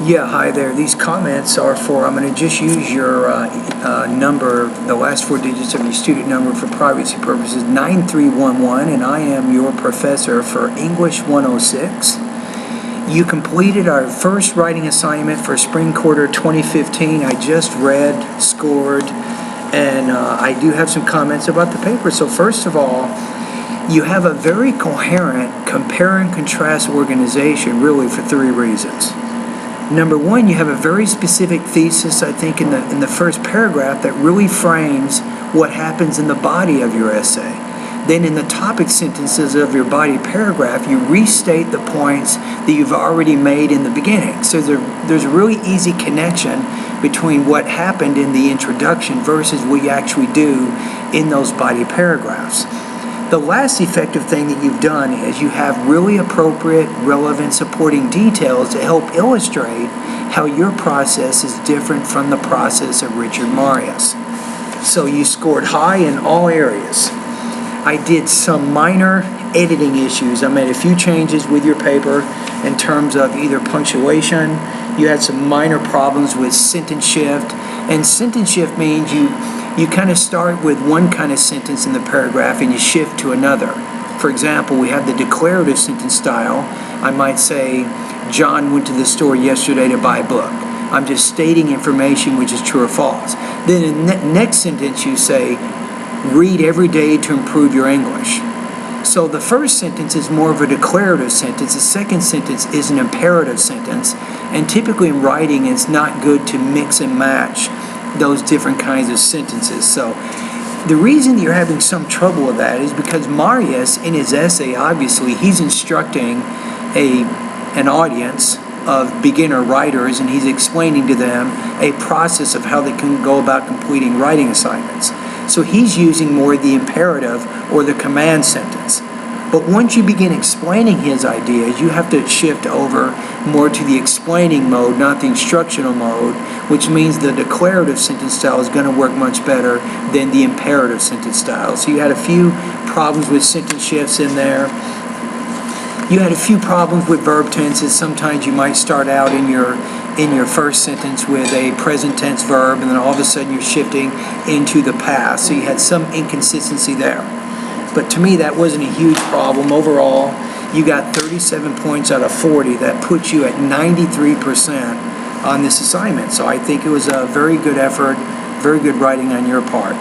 Yeah, hi there. These comments are for, I'm going to just use your number, the last four digits of your student number for privacy purposes, 9311, and I am your professor for English 106. You completed our first writing assignment for spring quarter 2015. I just read, scored, and I do have some comments about the paper. So first of all, you have a very coherent compare and contrast organization, really for three reasons. Number one, you have a very specific thesis, I think, in the first paragraph that really frames what happens in the body of your essay. Then in the topic sentences of your body paragraph, you restate the points that you've already made in the beginning. So there's a really easy connection between what happened in the introduction versus what you actually do in those body paragraphs. The last effective thing that you've done is you have really appropriate, relevant supporting details to help illustrate how your process is different from the process of Richard Marius. So you scored high in all areas. I did some minor editing issues. I made a few changes with your paper in terms of either punctuation. You had some minor problems with sentence shift. And sentence shift means you kind of start with one kind of sentence in the paragraph and you shift to another. For example, we have the declarative sentence style. I might say, John went to the store yesterday to buy a book. I'm just stating information which is true or false. Then in the next sentence you say, read every day to improve your English. So the first sentence is more of a declarative sentence. The second sentence is an imperative sentence. And typically in writing, it's not good to mix and match those different kinds of sentences. So the reason you're having some trouble with that is because Marius, in his essay, obviously, he's instructing an audience of beginner writers, and he's explaining to them a process of how they can go about completing writing assignments. So he's using more the imperative or the command sentence. But once you begin explaining his ideas, you have to shift over more to the explaining mode, not the instructional mode, which means the declarative sentence style is going to work much better than the imperative sentence style. So you had a few problems with sentence shifts in there. You had a few problems with verb tenses. Sometimes you might start out in your first sentence with a present tense verb, and then all of a sudden you're shifting into the past. So you had some inconsistency there. But to me, that wasn't a huge problem. Overall, you got 37 points out of 40. That puts you at 93% on this assignment. So I think it was a very good effort, very good writing on your part.